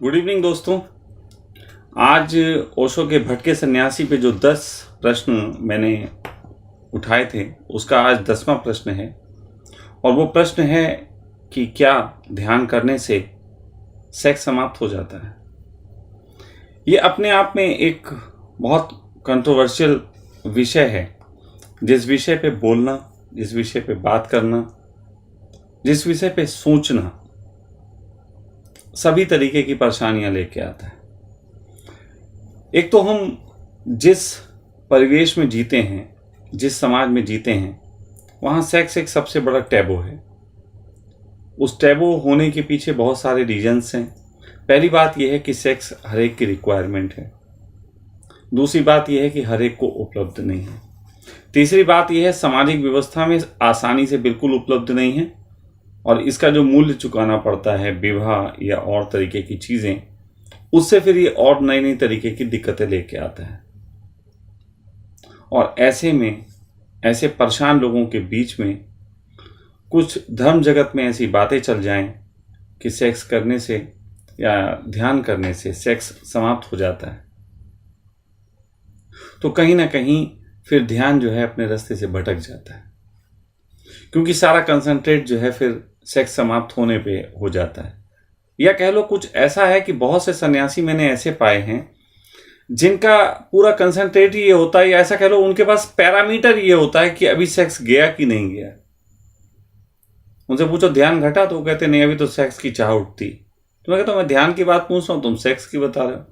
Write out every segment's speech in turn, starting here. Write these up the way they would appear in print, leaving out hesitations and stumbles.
Good evening दोस्तों। आज ओशो के भटके सन्यासी पे जो 10 प्रश्न मैंने उठाए थे उसका आज 10वां प्रश्न है। और वो प्रश्न है कि क्या ध्यान करने से सेक्स समाप्त हो जाता है। ये अपने आप में एक बहुत कंट्रोवर्शियल विषय है। जिस विषय पे बोलना, जिस विषय पे बात करना, जिस विषय पे सोचना सभी तरीके की परेशानियां लेके आता है। एक तो हम जिस परिवेश में जीते हैं, जिस समाज में जीते हैं, वहाँ सेक्स एक सबसे बड़ा टैबू है। उस टैबू होने के पीछे बहुत सारे रीजंस हैं। पहली बात यह है कि सेक्स हर एक की रिक्वायरमेंट है। दूसरी बात यह है कि हर एक को उपलब्ध नहीं है। तीसरी बात यह है सामाजिक व्यवस्था में आसानी से बिल्कुल उपलब्ध नहीं है और इसका जो मूल्य चुकाना पड़ता है, विवाह या और तरीके की चीज़ें, उससे फिर ये और नई नई तरीके की दिक्कतें लेके आता है। और ऐसे में ऐसे परेशान लोगों के बीच में कुछ धर्म जगत में ऐसी बातें चल जाएं कि सेक्स करने से या ध्यान करने से सेक्स समाप्त हो जाता है, तो कहीं ना कहीं फिर ध्यान जो है अपने रास्ते से भटक जाता है, क्योंकि सारा कंसंट्रेट जो है फिर सेक्स समाप्त होने पे हो जाता है। या कह लो कुछ ऐसा है कि बहुत से सन्यासी मैंने ऐसे पाए हैं जिनका पूरा कंसंट्रेट ये होता है, या ऐसा कह लो उनके पास पैरामीटर ये होता है कि अभी सेक्स गया कि नहीं गया। उनसे पूछो ध्यान घटा तो वो कहते नहीं, अभी तो सेक्स की चाह उठती। तो मैं कहता हूँ मैं ध्यान की बात पूछ रहा हूँ, तुम सेक्स की बता रहे हो।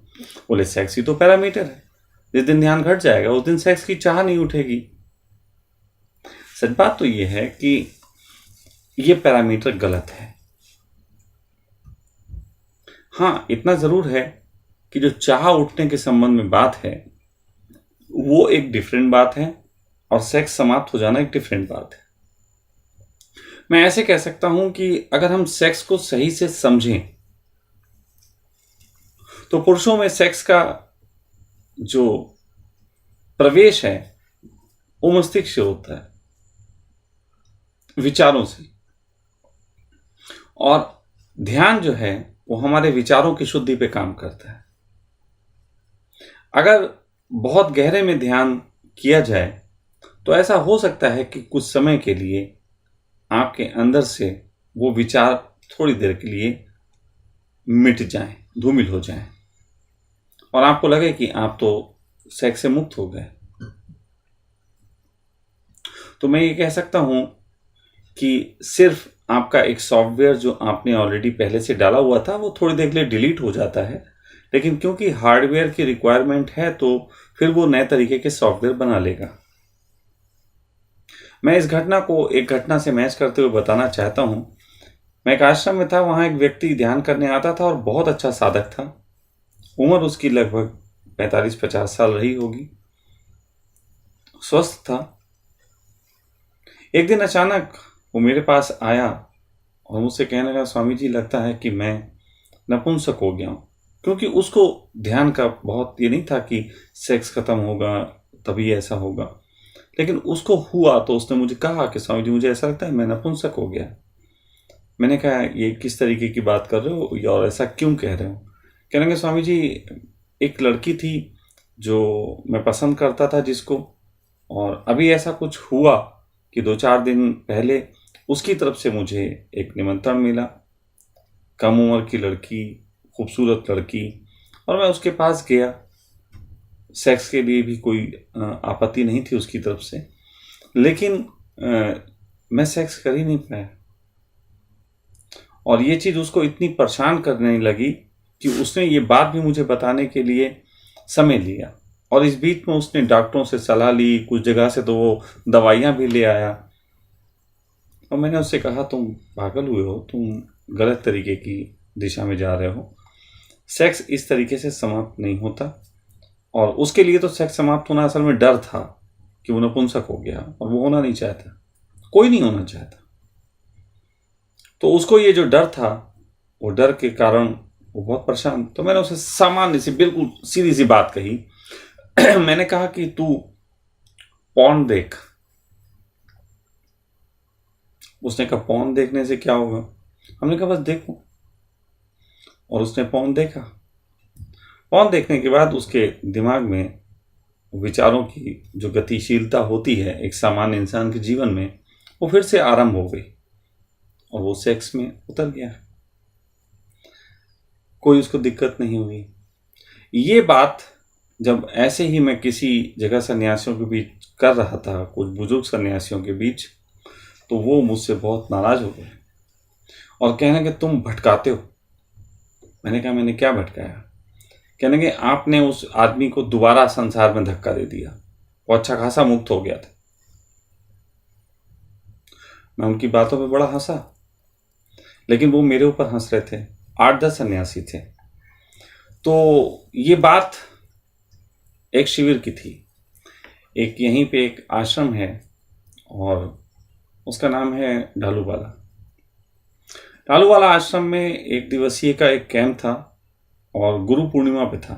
बोले सेक्स ही तो पैरामीटर है, जिस दिन ध्यान घट जाएगा उस दिन सेक्स की चाह नहीं उठेगी। सच बात तो ये है कि ये पैरामीटर गलत है। हाँ, इतना जरूर है कि जो चाह उठने के संबंध में बात है वो एक डिफरेंट बात है और सेक्स समाप्त हो जाना एक डिफरेंट बात है। मैं ऐसे कह सकता हूं कि अगर हम सेक्स को सही से समझें तो पुरुषों में सेक्स का जो प्रवेश है वो मस्तिष्क से होता है, विचारों से। और ध्यान जो है वो हमारे विचारों की शुद्धि पे काम करता है। अगर बहुत गहरे में ध्यान किया जाए तो ऐसा हो सकता है कि कुछ समय के लिए आपके अंदर से वो विचार थोड़ी देर के लिए मिट जाएं, धूमिल हो जाएं और आपको लगे कि आप तो सेक्स से मुक्त हो गए। तो मैं ये कह सकता हूं कि सिर्फ आपका एक सॉफ्टवेयर जो आपने ऑलरेडी पहले से डाला हुआ था वो थोड़ी देर के लिए डिलीट हो जाता है, लेकिन क्योंकि हार्डवेयर की रिक्वायरमेंट है तो फिर वो नए तरीके के सॉफ्टवेयर बना लेगा। मैं इस घटना को एक घटना से मैच करते हुए बताना चाहता हूं। मैं एक आश्रम में था, वहां एक व्यक्ति ध्यान करने आता था और बहुत अच्छा साधक था। उम्र उसकी लगभग 45-50 साल रही होगी, स्वस्थ था। एक दिन अचानक वो मेरे पास आया और मुझसे कहने लगा, स्वामी जी लगता है कि मैं नपुंसक हो गया हूं। क्योंकि उसको ध्यान का बहुत ये नहीं था कि सेक्स खत्म होगा तभी ऐसा होगा, लेकिन उसको हुआ तो उसने मुझे कहा कि स्वामी जी मुझे ऐसा लगता है मैं नपुंसक हो गया। मैंने कहा ये किस तरीके की बात कर रहे हो और ऐसा क्यों कह रहे हो। कहने लगे, स्वामी जी एक लड़की थी जो मैं पसंद करता था जिसको, और अभी ऐसा कुछ हुआ कि 2-4 दिन पहले उसकी तरफ से मुझे एक निमंत्रण मिला। कम उम्र की लड़की, खूबसूरत लड़की, और मैं उसके पास गया। सेक्स के लिए भी कोई आपत्ति नहीं थी उसकी तरफ से, लेकिन मैं सेक्स कर ही नहीं पाया। और ये चीज़ उसको इतनी परेशान करने लगी कि उसने ये बात भी मुझे बताने के लिए समय लिया। और इस बीच में उसने डॉक्टरों से सलाह ली, कुछ जगह से तो वो दवाइयाँ भी ले आया। और मैंने उससे कहा तुम पागल हुए हो, तुम गलत तरीके की दिशा में जा रहे हो। सेक्स इस तरीके से समाप्त नहीं होता। और उसके लिए तो सेक्स समाप्त होना असल में डर था कि वो नपुंसक हो गया और वो होना नहीं चाहता, कोई नहीं होना चाहता। तो उसको ये जो डर था, वो डर के कारण वो बहुत परेशान। तो मैंने उसे सामान्य सी बिल्कुल सीधी सी बात कही। मैंने कहा कि तू पॉर्न देख। उसने कहा पॉर्न देखने से क्या होगा। हमने कहा बस देखो। और उसने पौन देखा। पौन देखने के बाद उसके दिमाग में विचारों की जो गतिशीलता होती है एक सामान्य इंसान के जीवन में, वो फिर से आरंभ हो गई और वो सेक्स में उतर गया। कोई उसको दिक्कत नहीं हुई। ये बात जब ऐसे ही मैं किसी जगह सन्यासियों के बीच कर रहा था, कुछ बुजुर्ग सन्यासियों के बीच, तो वो मुझसे बहुत नाराज हो गए और कहने लगे तुम भटकाते हो। मैंने कहा मैंने क्या भटकाया? कहने लगे आपने उस आदमी को दोबारा संसार में धक्का दे दिया, वो अच्छा खासा मुक्त हो गया था। मैं उनकी बातों पे बड़ा हंसा, लेकिन वो मेरे ऊपर हंस रहे थे। 8-10 सन्यासी थे। तो ये बात एक शिविर की थी। एक यहीं पे एक आश्रम है और उसका नाम है ढालूवाला। ढालूवाला आश्रम में एक दिवसीय का एक कैंप था और गुरु पूर्णिमा पे था।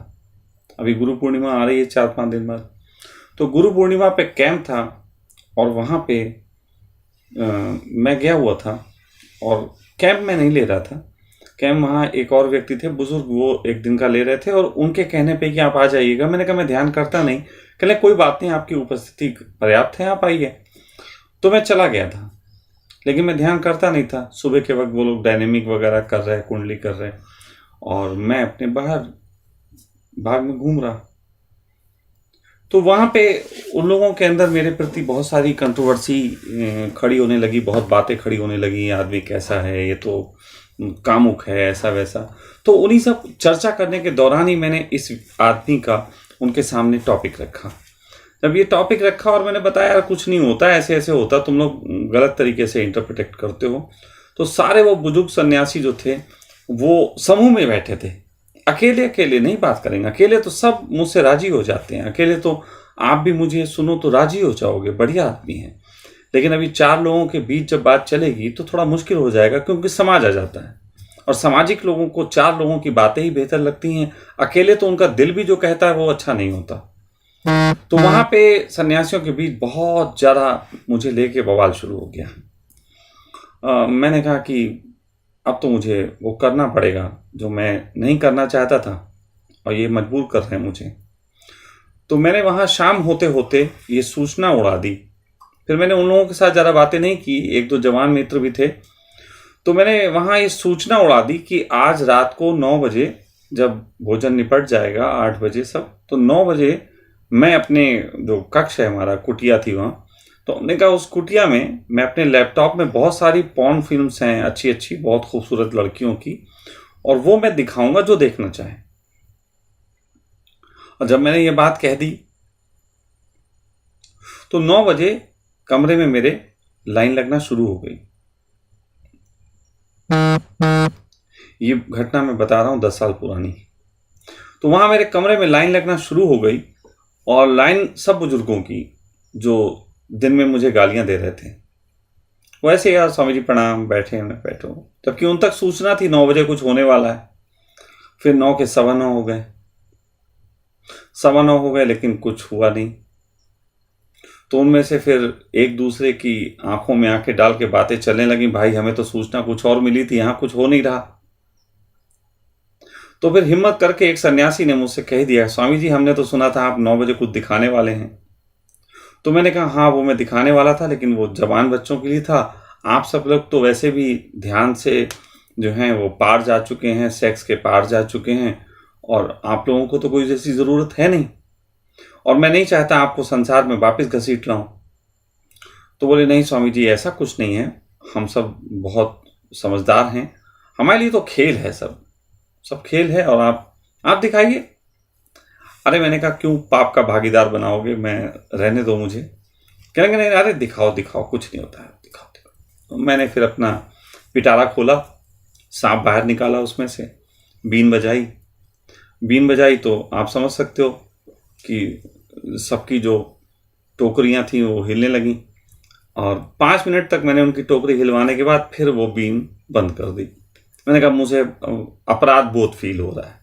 अभी गुरु पूर्णिमा आ रही है 4-5 दिन बाद। तो गुरु पूर्णिमा पे कैंप था और वहाँ पे मैं गया हुआ था और कैंप में नहीं ले रहा था। कैंप वहाँ एक और व्यक्ति थे बुजुर्ग, वो एक दिन का ले रहे थे और उनके कहने पे कि आप आ जाइएगा। मैंने कहा मैं ध्यान करता नहीं। कहले कोई बात नहीं, आपकी उपस्थिति पर्याप्त है, आप आइए। तो मैं चला गया था, लेकिन मैं ध्यान करता नहीं था। सुबह के वक्त वो लोग डायनेमिक वगैरह कर रहे, कुंडली कर रहे, और मैं अपने बाहर भाग में घूम रहा। तो वहाँ पे उन लोगों के अंदर मेरे प्रति बहुत सारी कंट्रोवर्सी खड़ी होने लगी, बहुत बातें खड़ी होने लगी। आदमी कैसा है, ये तो कामुक है, ऐसा वैसा। तो उन्हीं सब चर्चा करने के दौरान ही मैंने इस आदमी का उनके सामने टॉपिक रखा। जब ये टॉपिक रखा और मैंने बताया यार कुछ नहीं होता, ऐसे ऐसे होता, तुम लोग गलत तरीके से इंटरप्रेट करते हो, तो सारे वो बुजुर्ग सन्यासी जो थे वो समूह में बैठे थे। अकेले अकेले नहीं बात करेंगे, अकेले तो सब मुझसे राजी हो जाते हैं, अकेले तो आप भी मुझे सुनो तो राजी हो जाओगे, बढ़िया आदमी है। लेकिन अभी 4 लोगों के बीच जब बात चलेगी तो थोड़ा मुश्किल हो जाएगा, क्योंकि समाज आ जाता है और सामाजिक लोगों को 4 लोगों की बातें ही बेहतर लगती हैं। अकेले तो उनका दिल भी जो कहता है वो अच्छा नहीं होता। तो वहां पे सन्यासियों के बीच बहुत ज्यादा मुझे लेके बवाल शुरू हो गया। मैंने कहा कि अब तो मुझे वो करना पड़ेगा जो मैं नहीं करना चाहता था और ये मजबूर कर रहे हैं मुझे। तो मैंने वहां शाम होते होते ये सूचना उड़ा दी। फिर मैंने उन लोगों के साथ ज़्यादा बातें नहीं की, 1-2 जवान मित्र भी थे। तो मैंने वहाँ ये सूचना उड़ा दी कि आज रात को 9 बजे जब भोजन निपट जाएगा, 8 बजे सब, तो 9 बजे मैं अपने जो कक्ष है, हमारा कुटिया थी वहाँ, तो हमने कहा उस कुटिया में मैं अपने लैपटॉप में बहुत सारी पॉर्न फिल्म्स हैं, अच्छी अच्छी बहुत खूबसूरत लड़कियों की, और वो मैं दिखाऊंगा जो देखना चाहे। और जब मैंने ये बात कह दी तो 9 बजे कमरे में मेरे लाइन लगना शुरू हो गई। ये घटना मैं बता रहा हूं 10 साल पुरानी। तो वहां मेरे कमरे में लाइन लगना शुरू हो गई और लाइन सब बुजुर्गों की जो दिन में मुझे गालियां दे रहे थे। वैसे यार स्वामी जी प्रणाम, बैठे हैं, बैठो, जबकि उन तक सूचना थी 9 बजे कुछ होने वाला है। फिर 9 के 9:15 हो गए, 9:15 हो गए, लेकिन कुछ हुआ नहीं। तो उनमें से फिर एक दूसरे की आंखों में आंखें डाल के बातें चलने लगी, भाई हमें तो सूचना कुछ और मिली थी, यहां कुछ हो नहीं रहा। तो फिर हिम्मत करके एक सन्यासी ने मुझसे कह दिया, स्वामी जी हमने तो सुना था आप 9 बजे कुछ दिखाने वाले हैं। तो मैंने कहा हाँ वो मैं दिखाने वाला था, लेकिन वो जवान बच्चों के लिए था। आप सब लोग तो वैसे भी ध्यान से जो हैं वो पार जा चुके हैं, सेक्स के पार जा चुके हैं, और आप लोगों को तो कोई जैसी ज़रूरत है नहीं, और मैं नहीं चाहता आपको संसार में वापस घसीट लाऊं। तो बोले नहीं स्वामी जी ऐसा कुछ नहीं है, हम सब बहुत समझदार हैं, हमारे लिए तो खेल है, सब सब खेल है, और आप दिखाइए। अरे मैंने कहा क्यों पाप का भागीदार बनाओगे, मैं रहने दो मुझे। कहेंगे नहीं, अरे दिखाओ दिखाओ, कुछ नहीं होता है, दिखाओ दिखाओ। तो मैंने फिर अपना पिटारा खोला, सांप बाहर निकाला उसमें से, बीन बजाई। बीन बजाई तो आप समझ सकते हो कि सबकी जो टोकरियां थी वो हिलने लगी, और 5 मिनट तक मैंने उनकी टोकरी हिलवाने के बाद फिर वो बीन बंद कर दी। मैंने कहा मुझे अपराध बोध फील हो रहा है,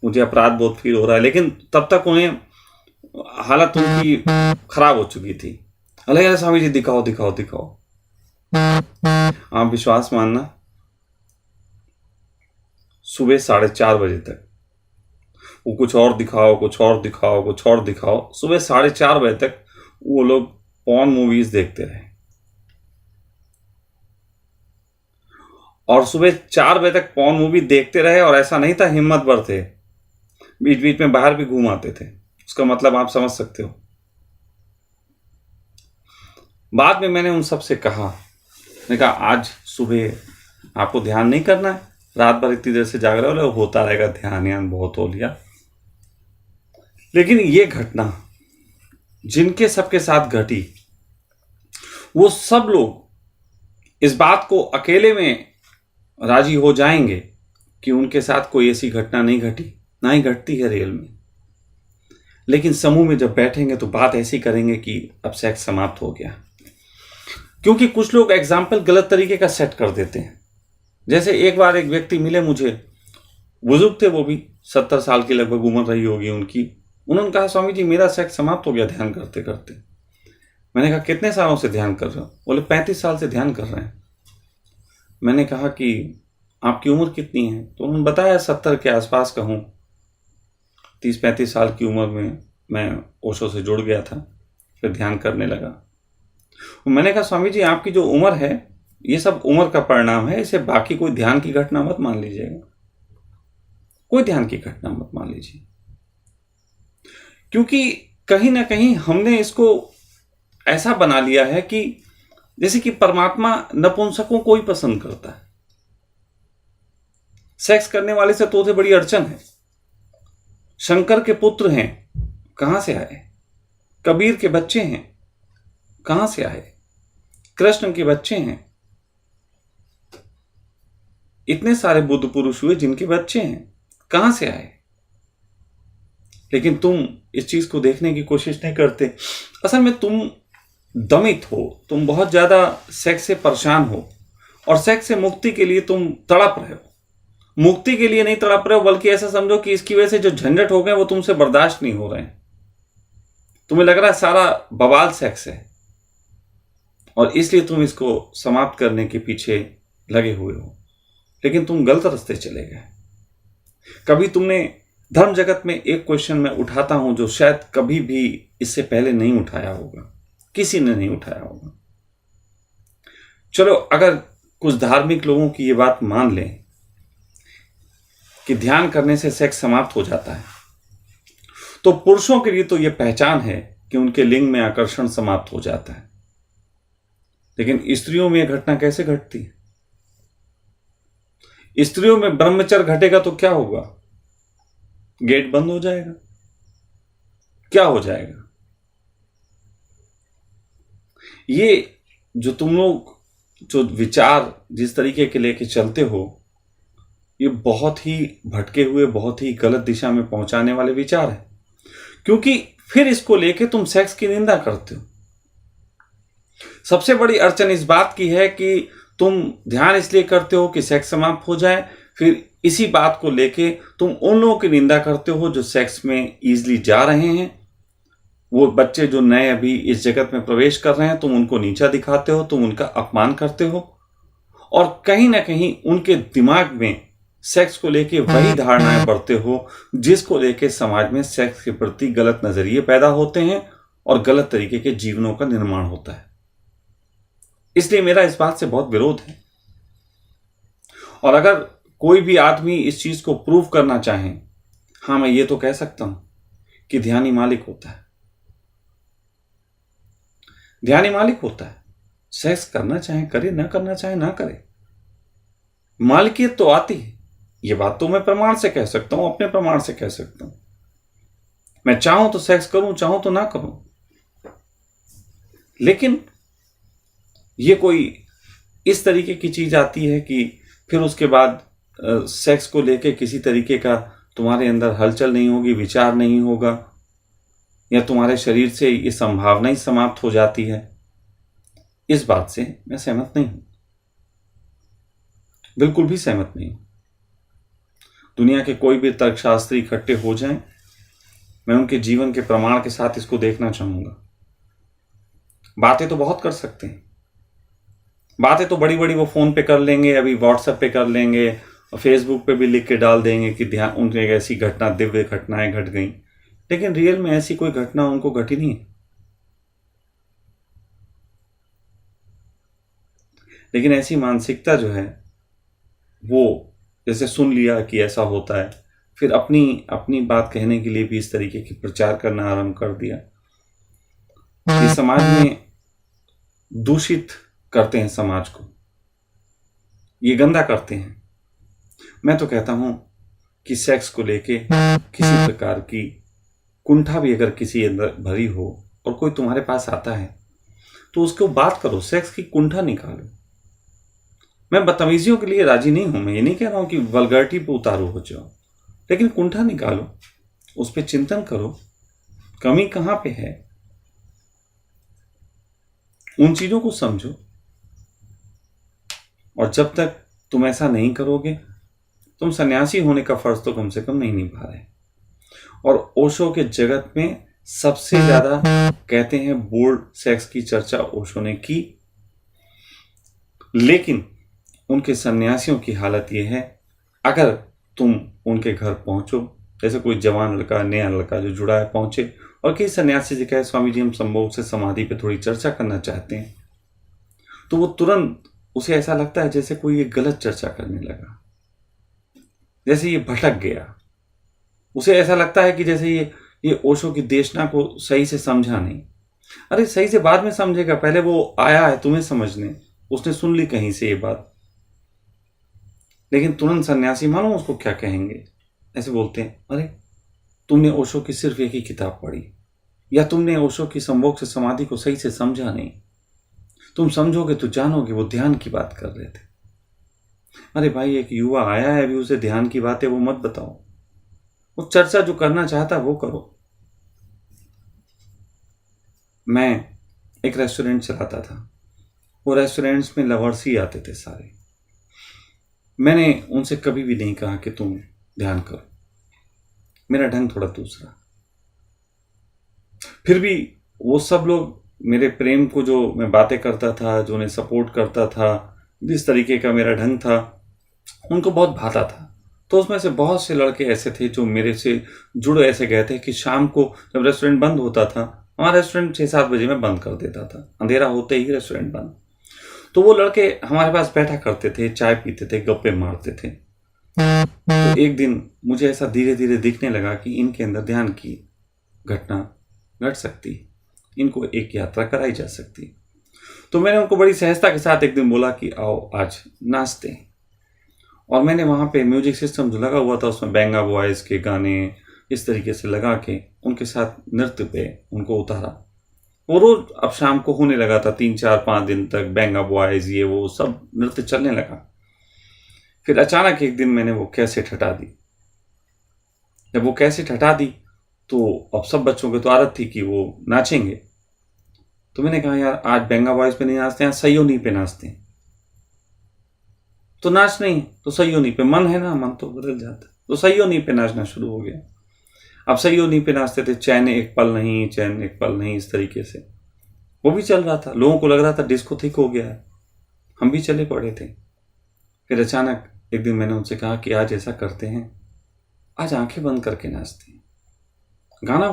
मुझे अपराध बोध फील हो रहा है, लेकिन तब तक उन्हें हालत उनकी खराब हो चुकी थी। अरे स्वामी जी दिखाओ दिखाओ दिखाओ। आप विश्वास मानना, सुबह 4:30 तक। वो कुछ और दिखाओ, कुछ और दिखाओ, कुछ और दिखाओ, सुबह 4:30 तक वो लोग पॉर्न मूवीज देखते रहे। और सुबह 4 बजे तक पॉर्न मूवी देखते रहे, और ऐसा नहीं था हिम्मतवर थे, बीच बीच में बाहर भी घूम आते थे। उसका मतलब आप समझ सकते हो। बाद में मैंने उन सब से कहा, मैंने कहा आज सुबह आपको ध्यान नहीं करना है, रात भर इतनी देर से जाग रहे हो, होता रहेगा, ध्यान बहुत हो लिया। लेकिन ये घटना जिनके सबके साथ घटी, वो सब लोग इस बात को अकेले में राजी हो जाएंगे कि उनके साथ कोई ऐसी घटना नहीं घटी, ना ही घटती है रियल में। लेकिन समूह में जब बैठेंगे तो बात ऐसी करेंगे कि अब सेक्स समाप्त हो गया। क्योंकि कुछ लोग एग्जाम्पल गलत तरीके का सेट कर देते हैं। जैसे एक बार एक व्यक्ति मिले मुझे, बुजुर्ग थे, वो भी 70 साल की लगभग उम्र रही होगी उनकी। उन्होंने कहा, स्वामी जी मेरा सेक्स समाप्त हो गया ध्यान करते करते। मैंने कहा कितने सालों से ध्यान कर रहे हो? बोले 35 साल से ध्यान कर रहे हैं। मैंने कहा कि आपकी उम्र कितनी है? तो उन्होंने बताया 70 के आसपास का हूँ। 30-35 साल की उम्र में मैं ओशो से जुड़ गया था, फिर ध्यान करने लगा। मैंने कहा स्वामी जी आपकी जो उम्र है ये सब उम्र का परिणाम है, इसे बाकी कोई ध्यान की घटना मत मान लीजिएगा, कोई ध्यान की घटना मत मान लीजिए। क्योंकि कहीं ना कहीं हमने इसको ऐसा बना लिया है कि जैसे कि परमात्मा नपुंसकों को ही पसंद करता है। सेक्स करने वाले से तो बड़ी अड़चन है। शंकर के पुत्र हैं, कहां से आए? कबीर के बच्चे हैं, कहां से आए? कृष्ण के बच्चे हैं। इतने सारे बुद्ध पुरुष हुए जिनके बच्चे हैं, कहां से आए? लेकिन तुम इस चीज को देखने की कोशिश नहीं करते। असल में तुम दमित हो, तुम बहुत ज्यादा सेक्स से परेशान हो, और सेक्स से मुक्ति के लिए तुम तड़प रहे हो। मुक्ति के लिए नहीं तड़प रहे हो, बल्कि ऐसा समझो कि इसकी वजह से जो झंझट हो गए वो तुमसे बर्दाश्त नहीं हो रहे हैं। तुम्हें लग रहा है सारा बवाल सेक्स है, और इसलिए तुम इसको समाप्त करने के पीछे लगे हुए हो। लेकिन तुम गलत रास्ते चले गए। कभी तुमने धर्म जगत में एक क्वेश्चन मैं उठाता हूं जो शायद कभी भी इससे पहले नहीं उठाया होगा, किसी ने नहीं उठाया होगा। चलो अगर कुछ धार्मिक लोगों की ये बात मान लें कि ध्यान करने से सेक्स समाप्त हो जाता है, तो पुरुषों के लिए तो यह पहचान है कि उनके लिंग में आकर्षण समाप्त हो जाता है। लेकिन स्त्रियों में यह घटना कैसे घटती है? स्त्रियों में ब्रह्मचर्य घटेगा तो क्या होगा? गेट बंद हो जाएगा, क्या हो जाएगा? ये जो तुम लोग जो विचार जिस तरीके के लेके चलते हो, ये बहुत ही भटके हुए, बहुत ही गलत दिशा में पहुंचाने वाले विचार है। क्योंकि फिर इसको लेके तुम सेक्स की निंदा करते हो। सबसे बड़ी अड़चन इस बात की है कि तुम ध्यान इसलिए करते हो कि सेक्स समाप्त हो जाए, फिर इसी बात को लेके तुम उन लोगों की निंदा करते हो जो सेक्स में इजीली जा रहे हैं। वो बच्चे जो नए अभी इस जगत में प्रवेश कर रहे हैं, तुम उनको नीचा दिखाते हो, तुम उनका अपमान करते हो, और कहीं ना कहीं उनके दिमाग में सेक्स को लेके वही धारणाएं बढ़ते हो जिसको लेके समाज में सेक्स के प्रति गलत नजरिए पैदा होते हैं और गलत तरीके के जीवनों का निर्माण होता है। इसलिए मेरा इस बात से बहुत विरोध है। और अगर कोई भी आदमी इस चीज को प्रूव करना चाहे, हां मैं ये तो कह सकता हूं कि ध्यानी मालिक होता है। ध्यानी मालिक होता है। सेक्स करना चाहे करे, ना करना चाहे ना करे, मालिकियत तो आती है। ये बात तो मैं प्रमाण से कह सकता हूं, अपने प्रमाण से कह सकता हूं। मैं चाहूं तो सेक्स करूं, चाहूं तो ना करूं। लेकिन ये कोई इस तरीके की चीज आती है कि फिर उसके बाद सेक्स को लेके किसी तरीके का तुम्हारे अंदर हलचल नहीं होगी, विचार नहीं होगा, या तुम्हारे शरीर से ये संभावना ही समाप्त हो जाती है। इस बात से मैं सहमत नहीं हूं, बिल्कुल भी सहमत नहीं हूं। दुनिया के कोई भी तर्कशास्त्री इकट्ठे हो जाएं, मैं उनके जीवन के प्रमाण के साथ इसको देखना चाहूंगा। बातें तो बहुत कर सकते हैं, बातें तो बड़ी बड़ी वो फोन पे कर लेंगे, अभी व्हाट्सएप पे कर लेंगे, और फेसबुक पे भी लिख के डाल देंगे कि ध्यान उनकी एक ऐसी घटना, दिव्य घटनाएं घट गई, लेकिन रियल में ऐसी कोई घटना उनको घटी नहीं है। लेकिन ऐसी मानसिकता जो है वो, जैसे सुन लिया कि ऐसा होता है, फिर अपनी अपनी बात कहने के लिए भी इस तरीके की प्रचार करना आरंभ कर दिया। ये समाज में दूषित करते हैं समाज को, ये गंदा करते हैं। मैं तो कहता हूं कि सेक्स को लेके किसी प्रकार की कुंठा भी अगर किसी अंदर भरी हो और कोई तुम्हारे पास आता है तो उसको बात करो, सेक्स की कुंठा निकालो। मैं बदतमीजियों के लिए राजी नहीं हूं, मैं ये नहीं कह रहा हूं कि वल्गैरिटी पे उतारू हो जाओ, लेकिन कुंठा निकालो, उस पर चिंतन करो, कमी कहां पे है, उन चीजों को समझो। और जब तक तुम ऐसा नहीं करोगे, तुम सन्यासी होने का फर्ज तो कम से कम नहीं निभा रहे। और ओशो के जगत में सबसे ज्यादा कहते हैं बोल्ड सेक्स की चर्चा ओशो ने की, लेकिन उनके सन्यासियों की हालत यह है, अगर तुम उनके घर पहुंचो, जैसे कोई जवान लड़का, नया लड़का जो जुड़ा है पहुंचे और किसी सन्यासी से कहे स्वामी जी हम संभोग से समाधि पे थोड़ी चर्चा करना चाहते हैं, तो वो तुरंत, उसे ऐसा लगता है जैसे कोई ये गलत चर्चा करने लगा, जैसे ये भटक गया। उसे ऐसा लगता है कि जैसे ये ओशो की देशना को सही से समझा नहीं। अरे सही से बाद में समझेगा, पहले वो आया है तुम्हें समझने, उसने सुन ली कहीं से ये बात, लेकिन तुरंत सन्यासी मानो उसको क्या कहेंगे, ऐसे बोलते हैं, अरे तुमने ओशो की सिर्फ एक ही किताब पढ़ी, या तुमने ओशो की संभोग से समाधि को सही से समझा नहीं, तुम समझोगे तो जानोगे वो ध्यान की बात कर रहे थे। अरे भाई, एक युवा आया है, अभी उसे ध्यान की बात है वो मत बताओ, वो चर्चा जो करना चाहता वो करो। मैं एक रेस्टोरेंट चलाता था, वो रेस्टोरेंट्स में लवर्स ही आते थे सारे। मैंने उनसे कभी भी नहीं कहा कि तुम ध्यान करो, मेरा ढंग थोड़ा दूसरा। फिर भी वो सब लोग मेरे प्रेम को, जो मैं बातें करता था, जो उन्हें सपोर्ट करता था, जिस तरीके का मेरा ढंग था, उनको बहुत भाता था। तो उसमें से बहुत से लड़के ऐसे थे जो मेरे से जुड़ ऐसे गए थे कि शाम को जब रेस्टोरेंट बंद होता था, हमारा रेस्टोरेंट 6-7 बजे में बंद कर देता था, अंधेरा होते ही रेस्टोरेंट बंद, तो वो लड़के हमारे पास बैठा करते थे, चाय पीते थे, गप्पे मारते थे। तो एक दिन मुझे ऐसा धीरे धीरे दिखने लगा कि इनके अंदर ध्यान की घटना घट सकती, इनको एक यात्रा कराई जा सकती। तो मैंने उनको बड़ी सहजता के साथ एक दिन बोला कि आओ आज नाचते हैं। और मैंने वहाँ पे म्यूजिक सिस्टम जो लगा हुआ था उसमें बेंगा बॉयज के गाने इस तरीके से लगा के उनके साथ नृत्य पे उनको उतारा। वो रोज अब शाम को होने लगा था, 3-4-5 दिन तक बेंगा बॉयज ये वो सब नृत्य चलने लगा। फिर अचानक एक दिन मैंने वो कैसेट हटा दी। जब वो कैसेट हटा दी तो अब सब बच्चों को तो आदत थी कि वो नाचेंगे, तो मैंने कहा यार आज बेंगा बॉयज पे नहीं नाचते हैं, सयोनी पे नाचते हैं। तो नाच नहीं तो सयोनी पे, मन है ना, मन तो बदल जाता, तो सयोनी पे नाचना शुरू हो गया। अब सयोनी पे नाचते थे, चैन एक पल नहीं, चैन एक पल नहीं, इस तरीके से वो भी चल रहा था। लोगों को लग रहा था डिस्को थिक हो गया है, हम भी चले पड़े थे। फिर अचानक एक दिन मैंने उनसे कहा कि आज ऐसा करते हैं, आज आंखें बंद करके नाचते हैं। गाना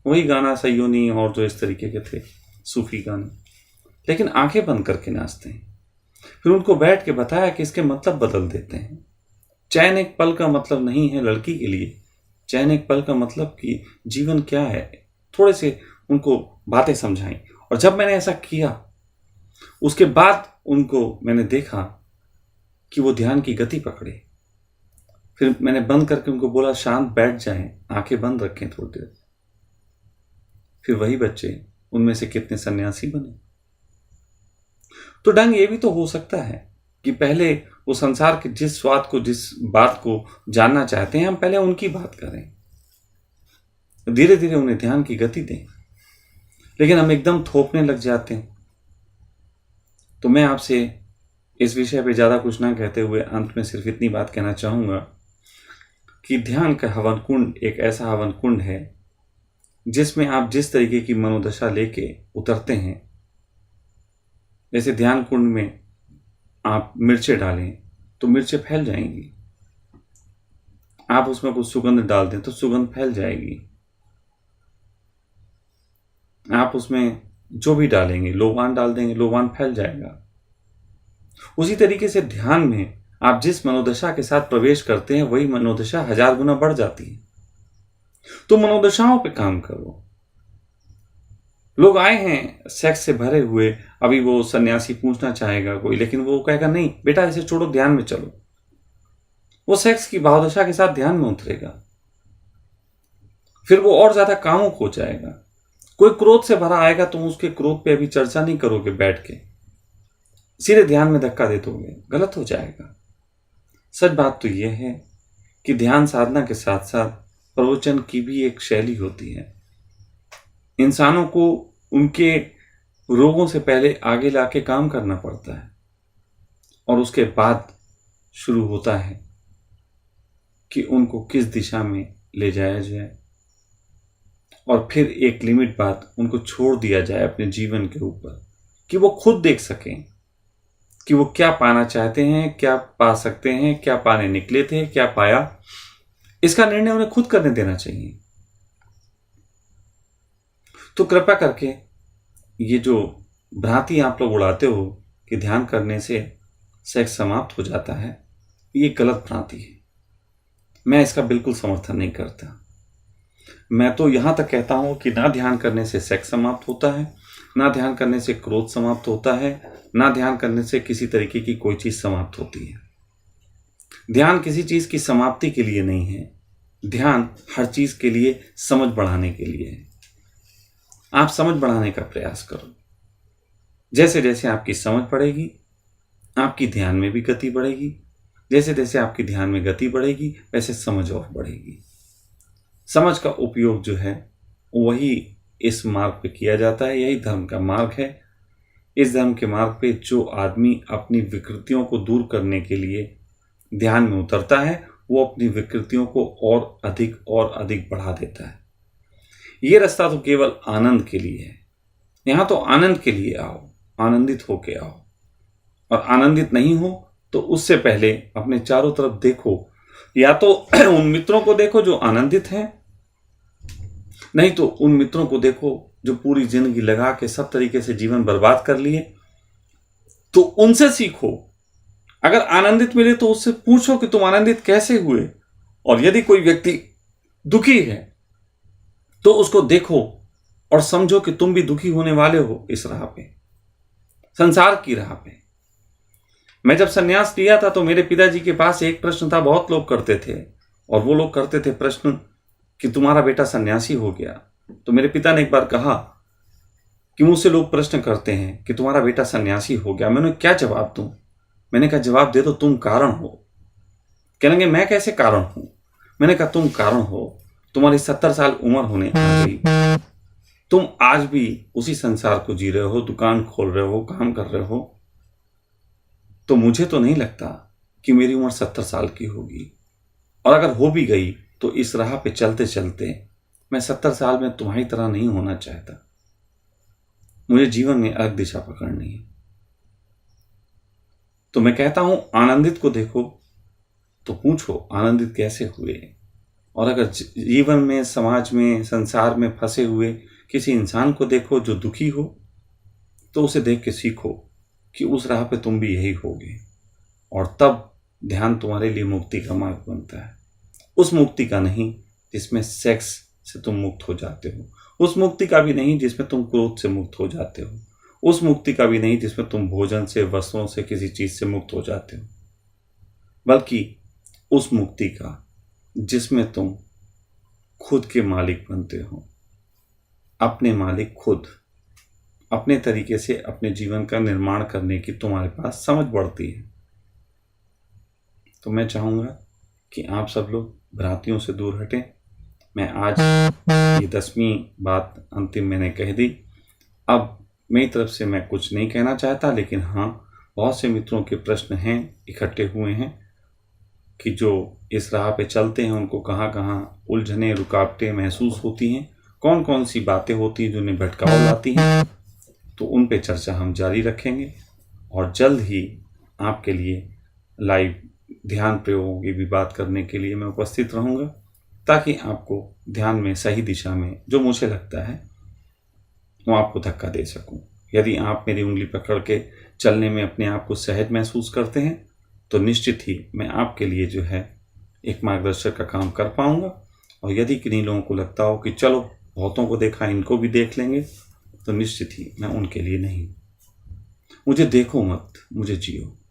वही गाना सयोनी और जो इस तरीके के थे सूफी गाने, लेकिन आंखें बंद करके नाचते हैं। फिर उनको बैठ के बताया कि इसके मतलब बदल देते हैं। चैन एक पल का मतलब नहीं है लड़की के लिए, चैन एक पल का मतलब कि जीवन क्या है। थोड़े से उनको बातें समझाई, और जब मैंने ऐसा किया उसके बाद उनको मैंने देखा कि वो ध्यान की गति पकड़े। फिर मैंने बंद करके उनको बोला शांत बैठ जाएं, आंखें बंद रखें थोड़ी देर। फिर वही बच्चे, उनमें से कितने सन्यासी बने। तो ढंग ये भी तो हो सकता है कि पहले वो संसार के जिस स्वाद को, जिस बात को जानना चाहते हैं, हम पहले उनकी बात करें, धीरे धीरे उन्हें ध्यान की गति दें। लेकिन हम एकदम थोपने लग जाते हैं। तो मैं आपसे इस विषय पे ज्यादा कुछ ना कहते हुए अंत में सिर्फ इतनी बात कहना चाहूंगा कि ध्यान का हवन कुंड एक ऐसा हवन कुंड है जिसमें आप जिस तरीके की मनोदशा लेके उतरते हैं, जैसे ध्यान कुंड में आप मिर्चे डालें तो मिर्चें फैल जाएंगी। आप उसमें कुछ सुगंध डाल दें तो सुगंध फैल जाएगी। आप उसमें जो भी डालेंगे, लोबान डाल देंगे, लोबान फैल जाएगा। उसी तरीके से ध्यान में आप जिस मनोदशा के साथ प्रवेश करते हैं वही मनोदशा 1000 गुना बढ़ जाती है। तो मनोदशाओं पे काम करो। लोग आए हैं सेक्स से भरे हुए, अभी वो सन्यासी पूछना चाहेगा कोई, लेकिन वो कहेगा नहीं बेटा इसे छोड़ो, ध्यान में चलो। वो सेक्स की भावदशा के साथ ध्यान में उतरेगा, फिर वो और ज्यादा कामुक हो जाएगा। कोई क्रोध से भरा आएगा तो उसके क्रोध पे अभी चर्चा नहीं करोगे बैठ के, सीधे ध्यान में धक्का दे दोगे, गलत हो जाएगा। सच बात तो यह है कि ध्यान साधना के साथ साथ प्रवचन की भी एक शैली होती है। इंसानों को उनके रोगों से पहले आगे लाके काम करना पड़ता है और उसके बाद शुरू होता है कि उनको किस दिशा में ले जाया जाए, और फिर एक लिमिट बाद उनको छोड़ दिया जाए अपने जीवन के ऊपर कि वो खुद देख सकें कि वो क्या पाना चाहते हैं, क्या पा सकते हैं, क्या पाने निकले थे, क्या पाया। इसका निर्णय उन्हें खुद करने देना चाहिए। तो कृपया करके ये जो भ्रांति आप लोग उड़ाते हो कि ध्यान करने से सेक्स समाप्त हो जाता है, ये गलत भ्रांति है। मैं इसका बिल्कुल समर्थन नहीं करता। मैं तो यहां तक कहता हूं कि ना ध्यान करने से सेक्स समाप्त होता है, ना ध्यान करने से क्रोध समाप्त होता है, ना ध्यान करने से किसी तरीके की कोई चीज समाप्त होती है। ध्यान किसी चीज की समाप्ति के लिए नहीं है। ध्यान हर चीज के लिए समझ बढ़ाने के लिए है। आप समझ बढ़ाने का प्रयास करो। जैसे जैसे आपकी समझ बढ़ेगी, आपकी ध्यान में भी गति बढ़ेगी। जैसे जैसे आपकी ध्यान में गति बढ़ेगी, वैसे समझ और बढ़ेगी। समझ का उपयोग जो है वही इस मार्ग पे किया जाता है। यही धर्म का मार्ग है। इस धर्म के मार्ग पे जो आदमी अपनी विकृतियों को दूर करने के लिए ध्यान में उतरता है, वो अपनी विकृतियों को और अधिक बढ़ा देता है। ये रास्ता तो केवल आनंद के लिए है। यहां तो आनंद के लिए आओ, आनंदित होके आओ। और आनंदित नहीं हो तो उससे पहले अपने चारों तरफ देखो। या तो उन मित्रों को देखो जो आनंदित हैं, नहीं तो उन मित्रों को देखो जो पूरी जिंदगी लगा के सब तरीके से जीवन बर्बाद कर लिए, तो उनसे सीखो। अगर आनंदित मिले तो उससे पूछो कि तुम आनंदित कैसे हुए। और यदि कोई व्यक्ति दुखी है तो उसको देखो और समझो कि तुम भी दुखी होने वाले हो इस राह पे, संसार की राह पे। मैं जब सन्यास लिया था तो मेरे पिताजी के पास एक प्रश्न था, बहुत लोग करते थे, और वो लोग करते थे प्रश्न कि तुम्हारा बेटा सन्यासी हो गया। तो मेरे पिता ने एक बार कहा कि मुझसे लोग प्रश्न करते हैं कि तुम्हारा बेटा सन्यासी हो गया, मैंने क्या जवाब दूं। मैंने कहा जवाब दे दो, तुम कारण हो। कहेंगे मैं कैसे कारण हूं। मैंने कहा तुम कारण हो। तुम्हारी 70 साल उम्र होने आ गई, तुम आज भी उसी संसार को जी रहे हो, दुकान खोल रहे हो, काम कर रहे हो। तो मुझे तो नहीं लगता कि मेरी उम्र 70 साल की होगी, और अगर हो भी गई तो इस राह पे चलते चलते मैं 70 साल में तुम्हारी तरह नहीं होना चाहता। मुझे जीवन में अलग दिशा पकड़नी है। तो मैं कहता हूं आनंदित को देखो तो पूछो आनंदित कैसे हुए। और अगर जीवन में, समाज में, संसार में फंसे हुए किसी इंसान को देखो जो दुखी हो, तो उसे देख के सीखो कि उस राह पे तुम भी यही होगे। और तब ध्यान तुम्हारे लिए मुक्ति का मार्ग बनता है। उस मुक्ति का नहीं जिसमें सेक्स से तुम मुक्त हो जाते हो, उस मुक्ति का भी नहीं जिसमें तुम क्रोध से मुक्त हो जाते हो, उस मुक्ति का भी नहीं जिसमें तुम भोजन से, वस्त्रों से, किसी चीज से मुक्त हो जाते हो, बल्कि उस मुक्ति का जिसमें तुम खुद के मालिक बनते हो। अपने मालिक खुद, अपने तरीके से अपने जीवन का निर्माण करने की तुम्हारे पास समझ बढ़ती है। तो मैं चाहूंगा कि आप सब लोग भ्रांतियों से दूर हटें। मैं आज ये 10वीं बात अंतिम मैंने कह दी। अब मेरी तरफ से मैं कुछ नहीं कहना चाहता, लेकिन हाँ, बहुत से मित्रों के प्रश्न हैं, इकट्ठे हुए हैं कि जो इस राह पे चलते हैं उनको कहाँ कहाँ उलझने, रुकावटें महसूस होती हैं, कौन कौन सी बातें होती हैं जो उन्हें भटकाव लाती हैं। तो उन पे चर्चा हम जारी रखेंगे और जल्द ही आपके लिए लाइव ध्यान प्रयोगों की भी बात करने के लिए मैं उपस्थित रहूँगा, ताकि आपको ध्यान में सही दिशा में जो मुझे लगता है वो आपको धक्का दे सकूं। यदि आप मेरी उंगली पकड़ के चलने में अपने आप को सहज महसूस करते हैं तो निश्चित ही मैं आपके लिए जो है एक मार्गदर्शक का काम कर पाऊंगा। और यदि किन्हीं लोगों को लगता हो कि चलो बहुतों को देखा, इनको भी देख लेंगे, तो निश्चित ही मैं उनके लिए नहीं। मुझे देखो मत, मुझे जियो।